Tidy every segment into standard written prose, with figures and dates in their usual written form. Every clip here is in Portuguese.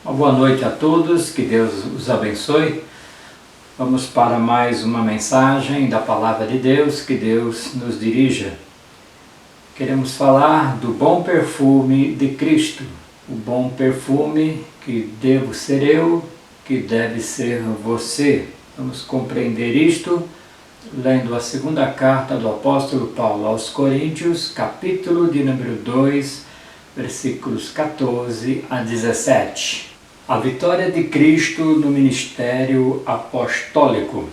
Uma boa noite a todos, que Deus os abençoe. Vamos para mais uma mensagem da Palavra de Deus, que Deus nos dirija. Queremos falar do bom perfume de Cristo, o bom perfume que devo ser eu, que deve ser você. Vamos compreender isto lendo a segunda carta do apóstolo Paulo aos Coríntios, capítulo de número 2, versículos 14 a 17. A vitória de Cristo no ministério apostólico.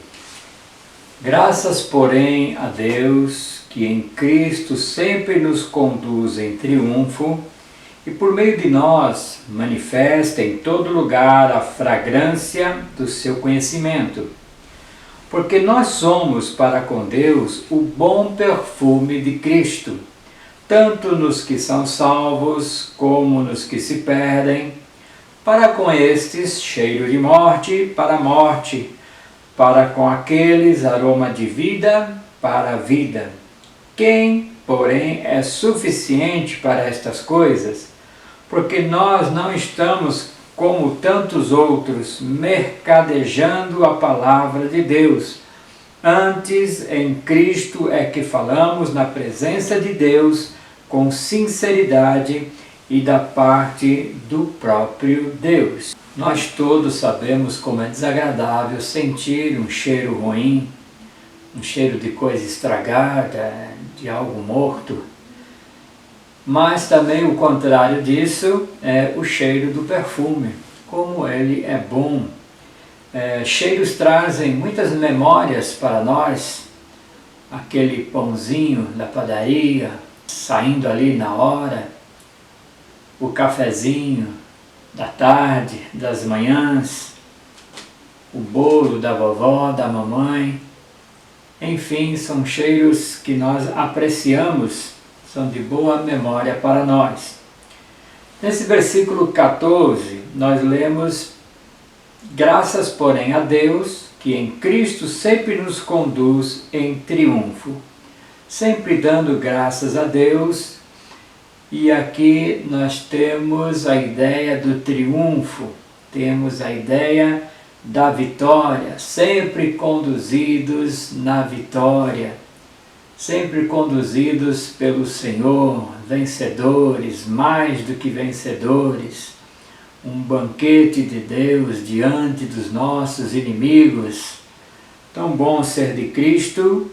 Graças, porém, a Deus, que em Cristo sempre nos conduz em triunfo e por meio de nós manifesta em todo lugar a fragrância do seu conhecimento. Porque nós somos para com Deus o bom perfume de Cristo, tanto nos que são salvos como nos que se perdem. Para com estes, cheiro de morte para a morte, para com aqueles, aroma de vida para a vida. Quem, porém, é suficiente para estas coisas? Porque nós não estamos, como tantos outros, mercadejando a palavra de Deus. Antes, em Cristo é que falamos na presença de Deus com sinceridade e da parte do próprio Deus. Nós todos sabemos como é desagradável sentir um cheiro ruim, um cheiro de coisa estragada, de algo morto. Mas também o contrário disso é o cheiro do perfume, como ele é bom. Cheiros trazem muitas memórias para nós, aquele pãozinho da padaria, saindo ali na hora, o cafezinho da tarde, das manhãs, o bolo da vovó, da mamãe. Enfim, são cheiros que nós apreciamos, são de boa memória para nós. Nesse versículo 14, nós lemos: graças, porém, a Deus, que em Cristo sempre nos conduz em triunfo. Sempre dando graças a Deus. E aqui nós temos a ideia do triunfo, temos a ideia da vitória, sempre conduzidos na vitória, sempre conduzidos pelo Senhor, vencedores, mais do que vencedores, um banquete de Deus diante dos nossos inimigos. Tão bom ser de Cristo,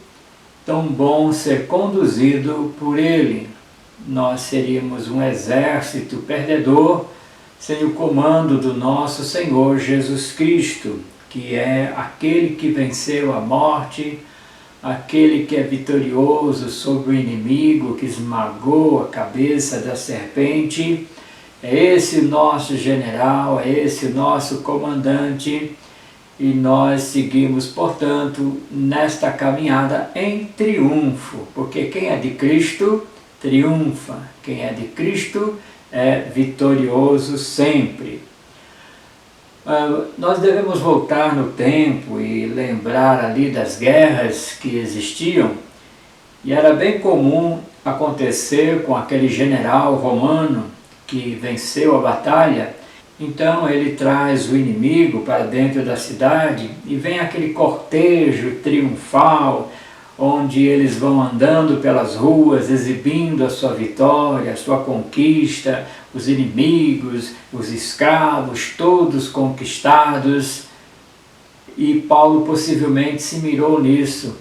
tão bom ser conduzido por Ele. Nós seríamos um exército perdedor sem o comando do nosso Senhor Jesus Cristo, que é aquele que venceu a morte, aquele que é vitorioso sobre o inimigo, que esmagou a cabeça da serpente. É esse o nosso general, é esse o nosso comandante, e nós seguimos, portanto, nesta caminhada em triunfo, porque quem é de Cristo triunfa, quem é de Cristo é vitorioso sempre. Nós devemos voltar no tempo e lembrar ali das guerras que existiam, e era bem comum acontecer com aquele general romano que venceu a batalha. Então ele traz o inimigo para dentro da cidade e vem aquele cortejo triunfal, onde eles vão andando pelas ruas, exibindo a sua vitória, a sua conquista, os inimigos, os escravos, todos conquistados. E Paulo possivelmente se mirou nisso,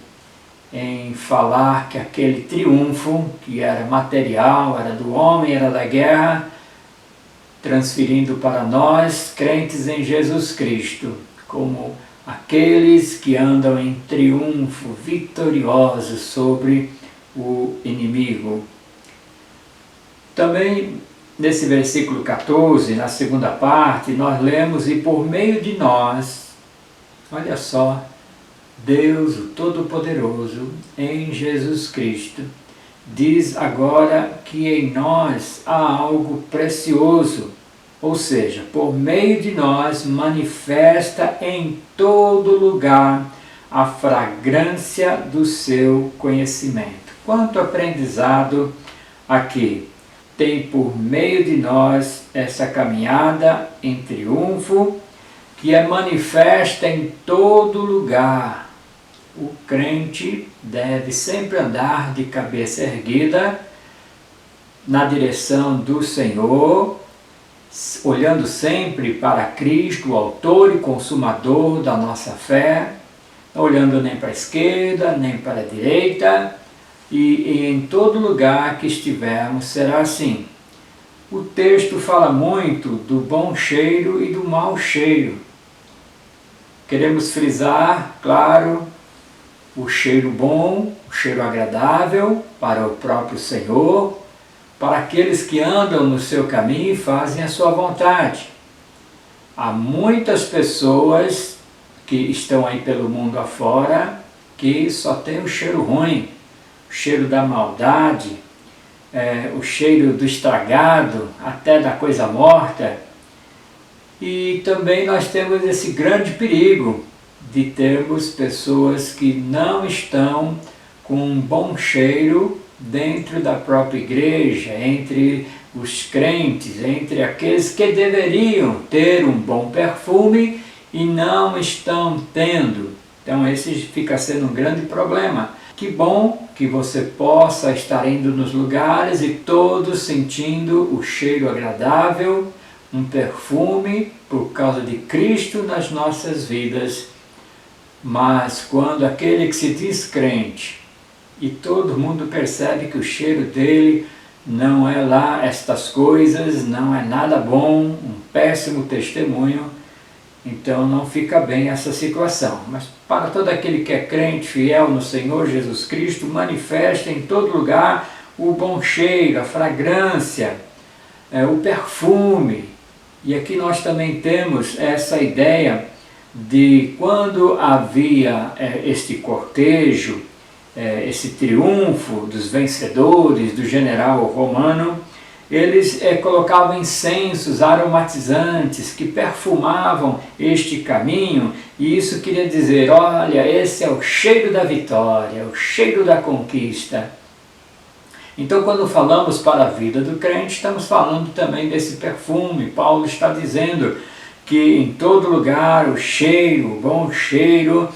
em falar que aquele triunfo, que era material, era do homem, era da guerra, transferindo para nós, crentes em Jesus Cristo, como aqueles que andam em triunfo, vitoriosos sobre o inimigo. Também nesse versículo 14, na segunda parte, nós lemos: e por meio de nós, olha só, Deus, o Todo-Poderoso, em Jesus Cristo, diz agora que em nós há algo precioso. Ou seja, por meio de nós manifesta em todo lugar a fragrância do seu conhecimento. Quanto aprendizado aqui! tem por meio de nós essa caminhada em triunfo que é manifesta em todo lugar. O crente deve sempre andar de cabeça erguida na direção do Senhor, olhando sempre para Cristo, o autor e consumador da nossa fé, não olhando nem para a esquerda, nem para a direita, e em todo lugar que estivermos será assim. O texto fala muito do bom cheiro e do mau cheiro. Queremos frisar, claro, o cheiro bom, o cheiro agradável para o próprio Senhor, para aqueles que andam no seu caminho e fazem a sua vontade. Há muitas pessoas que estão aí pelo mundo afora que só tem o cheiro ruim, o cheiro da maldade, o cheiro do estragado, até da coisa morta. E também nós temos esse grande perigo de termos pessoas que não estão com um bom cheiro dentro da própria igreja, entre os crentes, entre aqueles que deveriam ter um bom perfume e não estão tendo. Então esse fica sendo um grande problema. Que bom que você possa estar indo nos lugares e todos sentindo o cheiro agradável, um perfume por causa de Cristo nas nossas vidas. Mas quando aquele que se diz crente e todo mundo percebe que o cheiro dele não é lá estas coisas, não é nada bom, um péssimo testemunho, então não fica bem essa situação. Mas para todo aquele que é crente, fiel no Senhor Jesus Cristo, manifesta em todo lugar o bom cheiro, a fragrância, o perfume. E aqui nós também temos essa ideia de quando havia este cortejo, esse triunfo dos vencedores, do general romano, eles colocavam incensos aromatizantes que perfumavam este caminho, e isso queria dizer, olha, esse é o cheiro da vitória, o cheiro da conquista. Então, quando falamos para a vida do crente, estamos falando também desse perfume. Paulo está dizendo que em todo lugar o cheiro, o bom cheiro,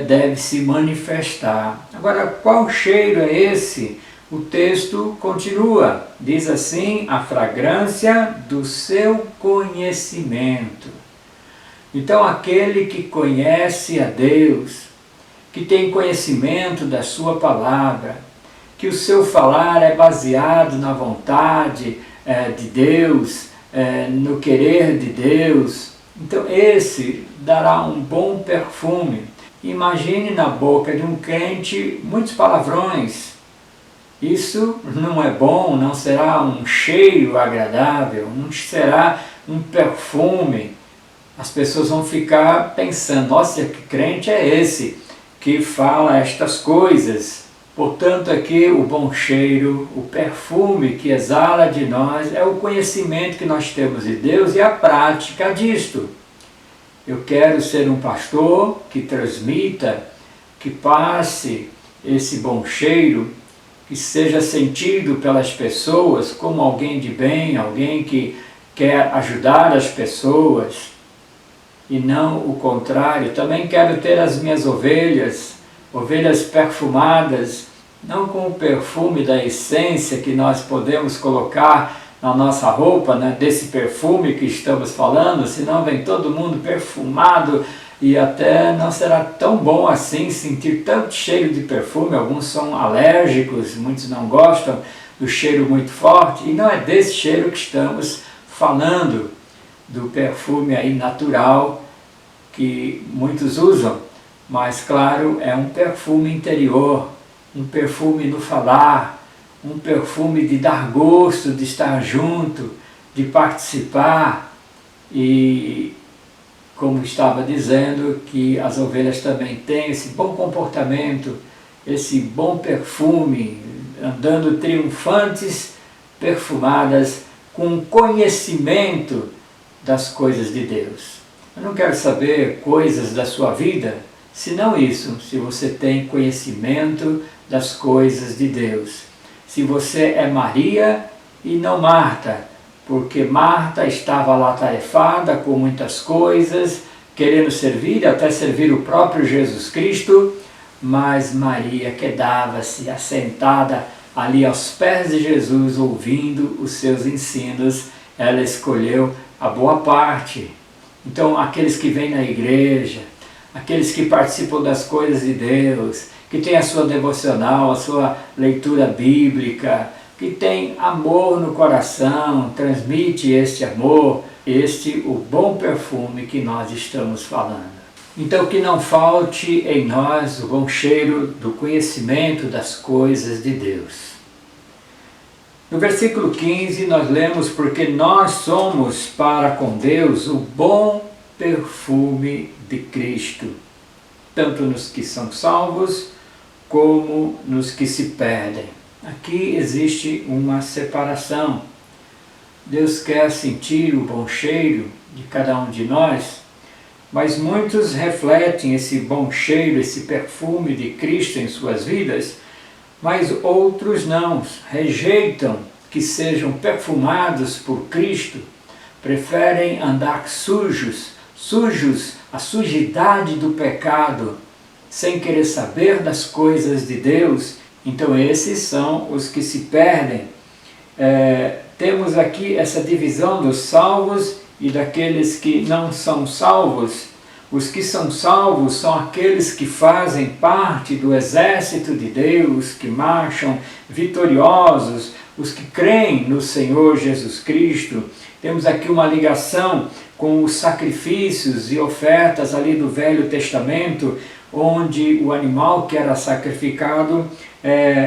deve se manifestar. Agora, qual cheiro é esse? O texto continua, diz assim, a fragrância do seu conhecimento. Então, aquele que conhece a Deus, que tem conhecimento da sua palavra, que o seu falar é baseado na vontade de Deus, no querer de Deus, então esse dará um bom perfume. Imagine na boca de um crente muitos palavrões. Isso não é bom, não será um cheiro agradável, não será um perfume. As pessoas vão ficar pensando, nossa, que crente é esse que fala estas coisas? Portanto, aqui o bom cheiro, o perfume que exala de nós é o conhecimento que nós temos de Deus e a prática disto. Eu quero ser um pastor que transmita, que passe esse bom cheiro, que seja sentido pelas pessoas como alguém de bem, alguém que quer ajudar as pessoas, e não o contrário. Também quero ter as minhas ovelhas perfumadas, não com o perfume da essência que nós podemos colocar na nossa roupa, né, desse perfume que estamos falando, senão vem todo mundo perfumado e até não será tão bom assim sentir tanto cheiro de perfume. Alguns são alérgicos, muitos não gostam do cheiro muito forte, e não é desse cheiro que estamos falando, do perfume aí natural que muitos usam, mas claro, é um perfume interior, um perfume no falar, um perfume de dar gosto, de estar junto, de participar. E como estava dizendo, que as ovelhas também têm esse bom comportamento, esse bom perfume, andando triunfantes, perfumadas, com conhecimento das coisas de Deus. Eu não quero saber coisas da sua vida, senão isso, se você tem conhecimento das coisas de Deus. Se você é Maria e não Marta, porque Marta estava lá atarefada com muitas coisas, querendo servir, até servir o próprio Jesus Cristo, mas Maria quedava-se assentada ali aos pés de Jesus, ouvindo os seus ensinos. Ela escolheu a boa parte. Então, aqueles que vêm na igreja, aqueles que participam das coisas de Deus, que têm a sua devocional, a sua leitura bíblica, que tem amor no coração, transmite este amor, o bom perfume que nós estamos falando. Então, que não falte em nós o bom cheiro do conhecimento das coisas de Deus. No versículo 15 nós lemos: porque nós somos para com Deus o bom perfume de Cristo, tanto nos que são salvos como nos que se perdem. Aqui existe uma separação. Deus quer sentir o bom cheiro de cada um de nós, mas muitos refletem esse bom cheiro, esse perfume de Cristo em suas vidas, mas outros não, rejeitam que sejam perfumados por Cristo, preferem andar sujos, a sujidade do pecado, sem querer saber das coisas de Deus. Então esses são os que se perdem. Temos aqui essa divisão dos salvos e daqueles que não são salvos. Os que são salvos são aqueles que fazem parte do exército de Deus, que marcham vitoriosos, os que creem no Senhor Jesus Cristo. Temos aqui uma ligação com os sacrifícios e ofertas ali do Velho Testamento, onde o animal que era sacrificado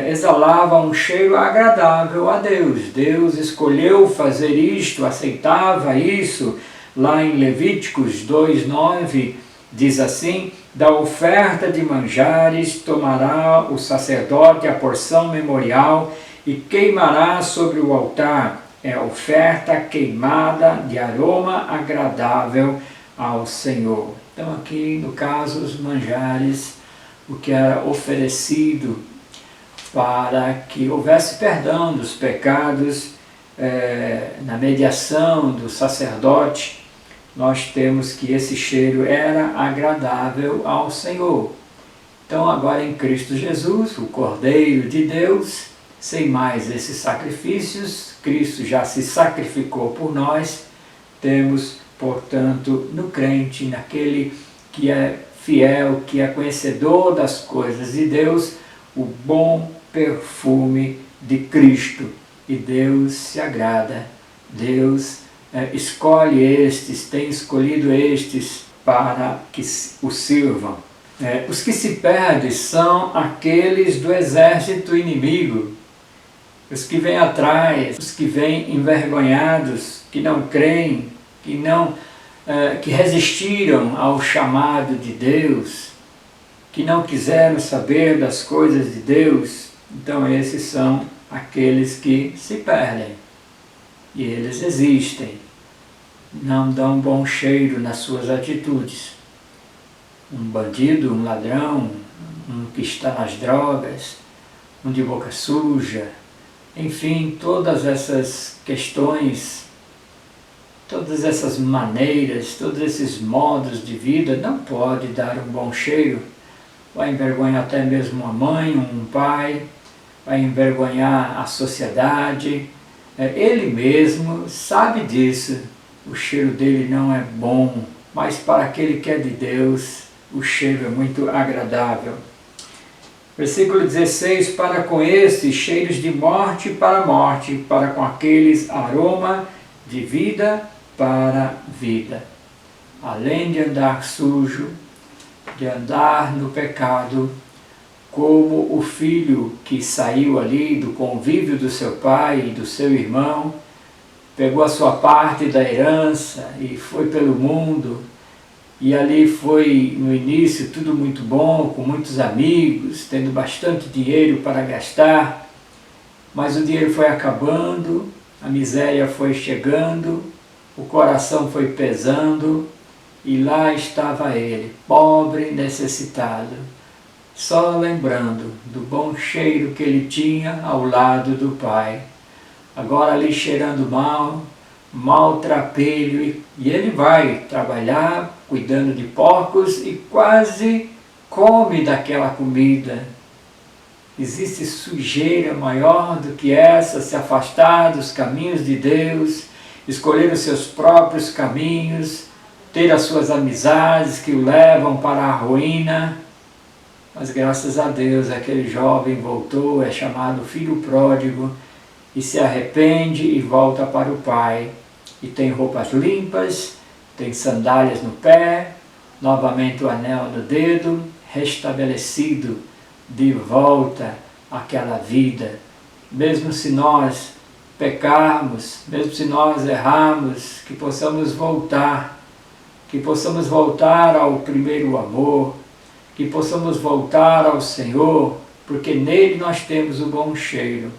exalava um cheiro agradável a Deus. Deus escolheu fazer isto, aceitava isso. Lá em Levíticos 2:9 diz assim: da oferta de manjares tomará o sacerdote a porção memorial e queimará sobre o altar. É a oferta queimada de aroma agradável ao Senhor. Então aqui no caso os manjares, o que era oferecido para que houvesse perdão dos pecados, na mediação do sacerdote, nós temos que esse cheiro era agradável ao Senhor. Então agora em Cristo Jesus, o Cordeiro de Deus, sem mais esses sacrifícios, Cristo já se sacrificou por nós, temos, portanto, no crente, naquele que é fiel, que é conhecedor das coisas de Deus, o bom perfume de Cristo. E Deus se agrada, Deus escolhe estes, tem escolhido estes para que o sirvam. Os que se perdem são aqueles do exército inimigo, os que vêm atrás, os que vêm envergonhados, que não creem, que resistiram ao chamado de Deus, que não quiseram saber das coisas de Deus. Então esses são aqueles que se perdem. E eles existem, não dão bom cheiro nas suas atitudes. Um bandido, um ladrão, um que está nas drogas, um de boca suja, enfim, todas essas questões, todas essas maneiras, todos esses modos de vida não pode dar um bom cheiro. Vai envergonhar até mesmo uma mãe, um pai, vai envergonhar a sociedade. Ele mesmo sabe disso, o cheiro dele não é bom, mas para aquele que é de Deus, o cheiro é muito agradável. Versículo 16: para com estes cheiros de morte para morte, para com aqueles aroma de vida para vida. Além de andar sujo, de andar no pecado, como o filho que saiu ali do convívio do seu pai e do seu irmão, pegou a sua parte da herança e foi pelo mundo, e ali foi no início tudo muito bom, com muitos amigos, tendo bastante dinheiro para gastar, mas o dinheiro foi acabando, a miséria foi chegando, o coração foi pesando, e lá estava ele, pobre, necessitado, só lembrando do bom cheiro que ele tinha ao lado do Pai. agora ali cheirando mal, maltrapilho, e ele vai trabalhar cuidando de porcos e quase come daquela comida. Existe sujeira maior do que essa, se afastar dos caminhos de Deus, escolher os seus próprios caminhos, ter as suas amizades que o levam para a ruína. Mas graças a Deus aquele jovem voltou, é chamado filho pródigo, e se arrepende e volta para o Pai. E tem roupas limpas, tem sandálias no pé, novamente o anel no dedo, restabelecido de volta àquela vida. Mesmo se nós pecarmos, mesmo se nós errarmos, que possamos voltar ao primeiro amor, que possamos voltar ao Senhor, porque nele nós temos o bom cheiro.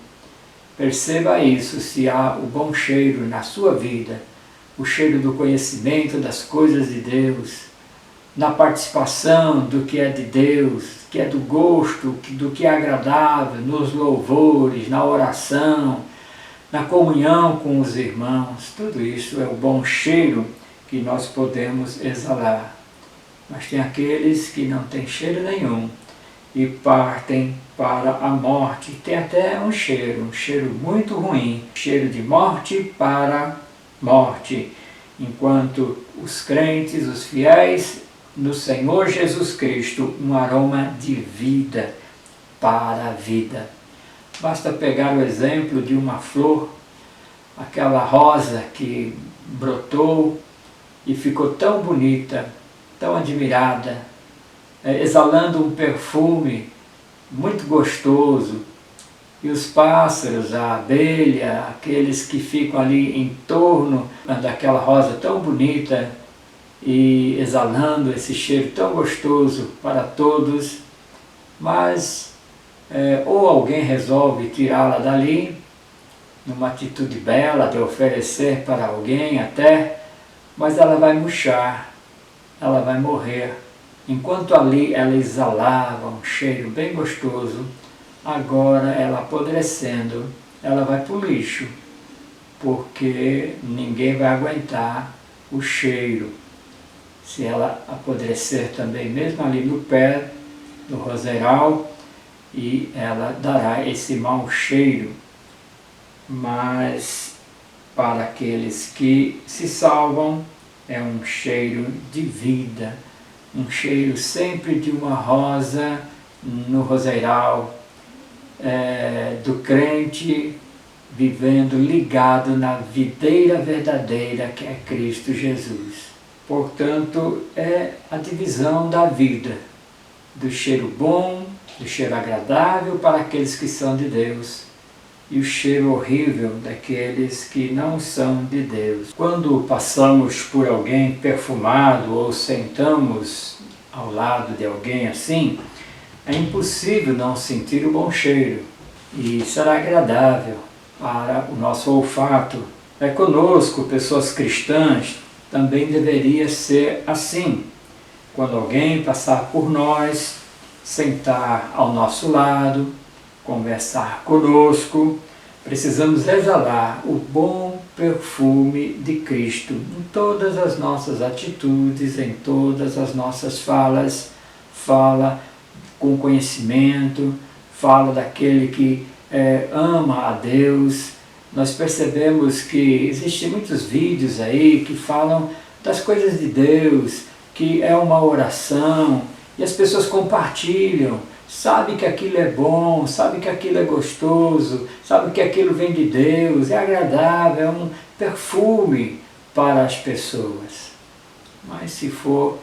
Perceba isso, se há o bom cheiro na sua vida, o cheiro do conhecimento das coisas de Deus, na participação do que é de Deus, que é do gosto, do que é agradável, nos louvores, na oração, na comunhão com os irmãos. Tudo isso é o bom cheiro que nós podemos exalar. Mas tem aqueles que não têm cheiro nenhum e partem para a morte. Tem até um cheiro muito ruim, cheiro de morte para morte. Enquanto os crentes, os fiéis no Senhor Jesus Cristo, um aroma de vida para a vida. Basta pegar o exemplo de uma flor, aquela rosa que brotou e ficou tão bonita, tão admirada, exalando um perfume muito gostoso, e os pássaros, a abelha, aqueles que ficam ali em torno daquela rosa tão bonita e exalando esse cheiro tão gostoso para todos, mas ou alguém resolve tirá-la dali, numa atitude bela de oferecer para alguém até, mas ela vai murchar, ela vai morrer. Enquanto ali ela exalava um cheiro bem gostoso, agora ela apodrecendo, ela vai para o lixo, porque ninguém vai aguentar o cheiro. Se ela apodrecer também, mesmo ali no pé do roseiral, e ela dará esse mau cheiro. Mas para aqueles que se salvam, é um cheiro de vida, um cheiro sempre de uma rosa no roseiral, do crente vivendo ligado na videira verdadeira que é Cristo Jesus. Portanto, é a divisão da vida, do cheiro bom, do cheiro agradável para aqueles que são de Deus, e o cheiro horrível daqueles que não são de Deus. Quando passamos por alguém perfumado ou sentamos ao lado de alguém assim, é impossível não sentir o bom cheiro, e será agradável para o nosso olfato. Conosco, pessoas cristãs, também deveria ser assim. Quando alguém passar por nós, sentar ao nosso lado, conversar conosco, precisamos exalar o bom perfume de Cristo em todas as nossas atitudes, em todas as nossas falas. Fala com conhecimento, fala daquele que ama a Deus. Nós percebemos que existem muitos vídeos aí que falam das coisas de Deus, que é uma oração, e as pessoas compartilham, sabe que aquilo é bom, sabe que aquilo é gostoso, sabe que aquilo vem de Deus, é agradável, é um perfume para as pessoas. Mas se for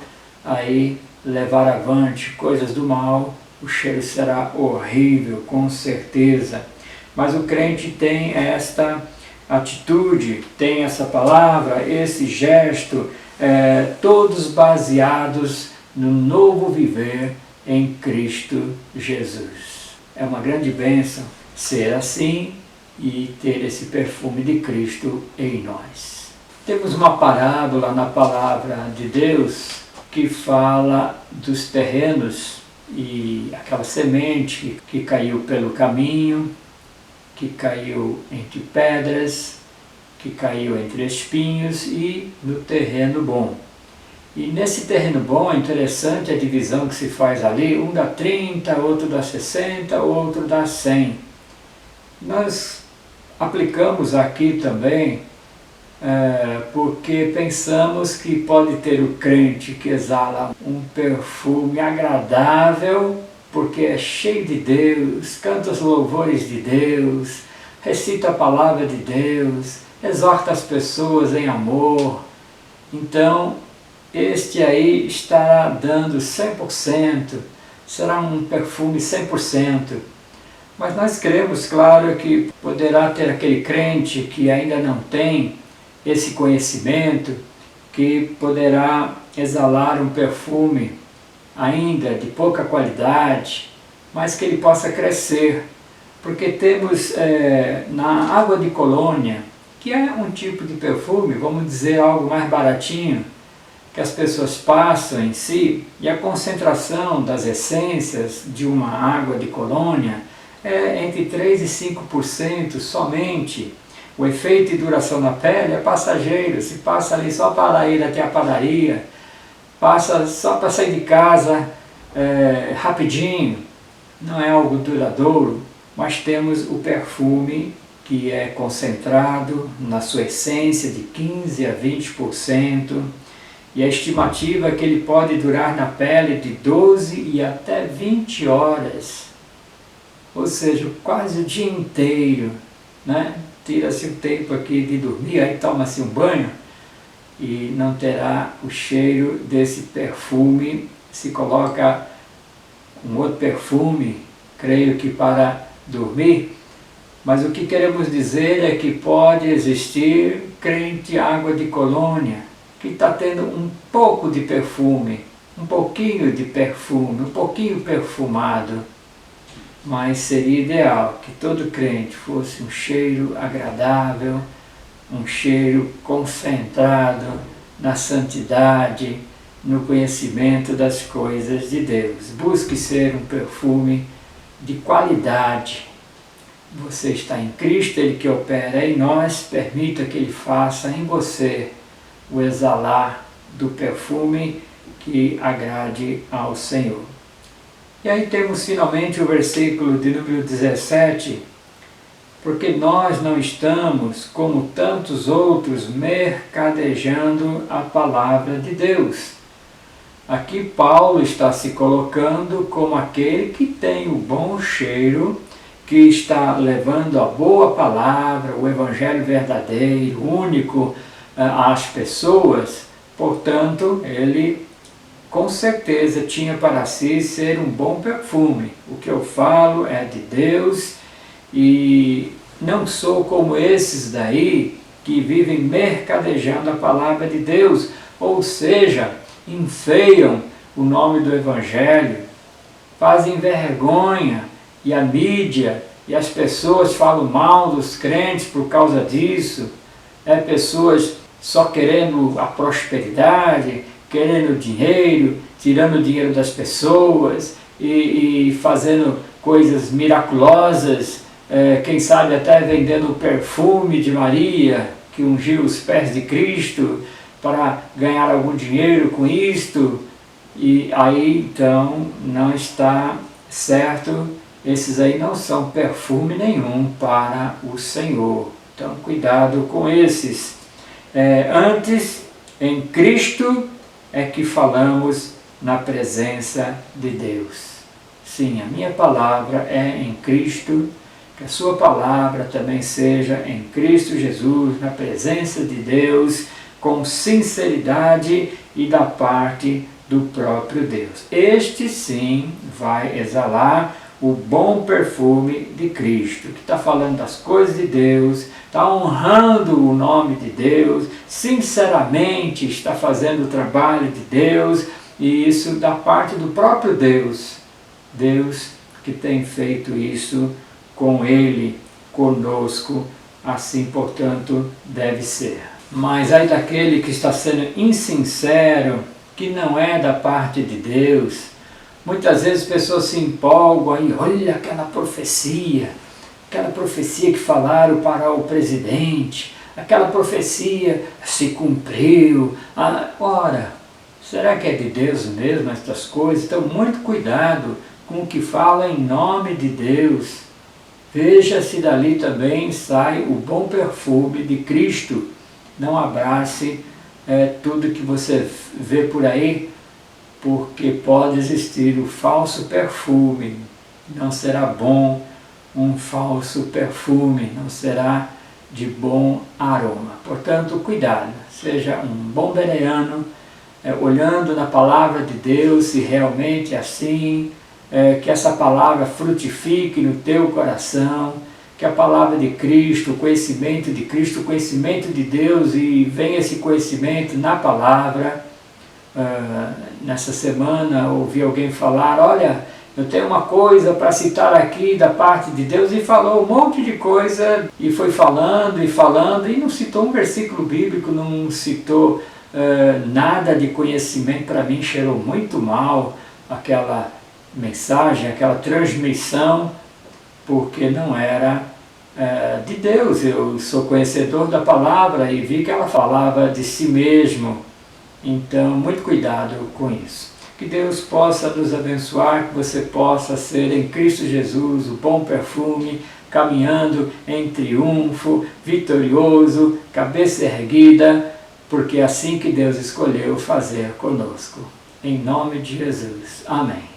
aí levar avante coisas do mal, o cheiro será horrível, com certeza. Mas o crente tem esta atitude, tem essa palavra, esse gesto, todos baseados no novo viver em Cristo Jesus. É uma grande bênção ser assim e ter esse perfume de Cristo em nós. Temos uma parábola na palavra de Deus que fala dos terrenos e aquela semente que caiu pelo caminho, que caiu entre pedras, que caiu entre espinhos e no terreno bom. E nesse terreno bom é interessante a divisão que se faz ali, um dá 30, outro dá 60, outro dá 100. Nós aplicamos aqui também porque pensamos que pode ter o crente que exala um perfume agradável, porque é cheio de Deus, canta os louvores de Deus, recita a palavra de Deus, exorta as pessoas em amor. Então, este aí estará dando 100%, será um perfume 100%. Mas nós cremos, claro, que poderá ter aquele crente que ainda não tem esse conhecimento, que poderá exalar um perfume ainda de pouca qualidade, mas que ele possa crescer. Porque temos na água de colônia, que é um tipo de perfume, vamos dizer algo mais baratinho, que as pessoas passam em si, e a concentração das essências de uma água de colônia é entre 3% e 5% somente. O efeito e duração na pele é passageiro, se passa ali só para ir até a padaria, passa só para sair de casa rapidinho, não é algo duradouro, mas temos o perfume que é concentrado na sua essência de 15% a 20%, e a estimativa é que ele pode durar na pele de 12 e até 20 horas, ou seja, quase o dia inteiro, né? Tira-se o tempo aqui de dormir, aí toma-se um banho e não terá o cheiro desse perfume. Se coloca um outro perfume, creio que para dormir, mas o que queremos dizer é que pode existir crente água de colônia, que está tendo um pouco de perfume, um pouquinho de perfume, um pouquinho perfumado, mas seria ideal que todo crente fosse um cheiro agradável, um cheiro concentrado na santidade, no conhecimento das coisas de Deus. Busque ser um perfume de qualidade. Você está em Cristo, Ele que opera em nós, permita que Ele faça em você o exalar do perfume que agrade ao Senhor. E aí temos finalmente o versículo de número 17, porque nós não estamos, como tantos outros, mercadejando a palavra de Deus. Aqui Paulo está se colocando como aquele que tem o bom cheiro, que está levando a boa palavra, o evangelho verdadeiro, único, às pessoas. Portanto, ele com certeza tinha para si ser um bom perfume. O que eu falo é de Deus e não sou como esses daí que vivem mercadejando a palavra de Deus, ou seja, enfeiam o nome do Evangelho, fazem vergonha e a mídia e as pessoas falam mal dos crentes por causa disso. Pessoas só querendo a prosperidade, querendo dinheiro, tirando o dinheiro das pessoas e fazendo coisas miraculosas, quem sabe até vendendo o perfume de Maria, que ungiu os pés de Cristo, para ganhar algum dinheiro com isto. E aí então não está certo, esses aí não são perfume nenhum para o Senhor. Então cuidado com esses. Antes, em Cristo é que falamos na presença de Deus. Sim, a minha palavra é em Cristo, que a sua palavra também seja em Cristo Jesus, na presença de Deus, com sinceridade e da parte do próprio Deus. Este sim vai exalar o bom perfume de Cristo, que está falando das coisas de Deus, está honrando o nome de Deus, sinceramente está fazendo o trabalho de Deus, e isso da parte do próprio Deus. Deus que tem feito isso com Ele, conosco, assim, portanto, deve ser. Mas aí daquele que está sendo insincero, que não é da parte de Deus. Muitas vezes pessoas se empolgam aí, olha aquela profecia, aquela profecia que falaram para o presidente, aquela profecia se cumpriu. Ora, será que é de Deus mesmo estas coisas? Então, muito cuidado com o que fala em nome de Deus. Veja se dali também sai o bom perfume de Cristo. Não abrace tudo que você vê por aí, porque pode existir o falso perfume. Não será bom um falso perfume, não será de bom aroma. Portanto, cuidado, seja um bom bereano, olhando na palavra de Deus, se realmente é assim, que essa palavra frutifique no teu coração, que a palavra de Cristo, o conhecimento de Deus, e venha esse conhecimento na palavra. Nessa semana ouvi alguém falar, olha, eu tenho uma coisa para citar aqui da parte de Deus, e falou um monte de coisa, e foi falando, e não citou um versículo bíblico, não citou nada de conhecimento. Para mim cheirou muito mal aquela mensagem, aquela transmissão, porque não era de Deus. Eu sou conhecedor da palavra e vi que ela falava de si mesmo. Então, muito cuidado com isso. Que Deus possa nos abençoar, que você possa ser em Cristo Jesus o bom perfume, caminhando em triunfo, vitorioso, cabeça erguida, porque é assim que Deus escolheu fazer conosco. Em nome de Jesus. Amém.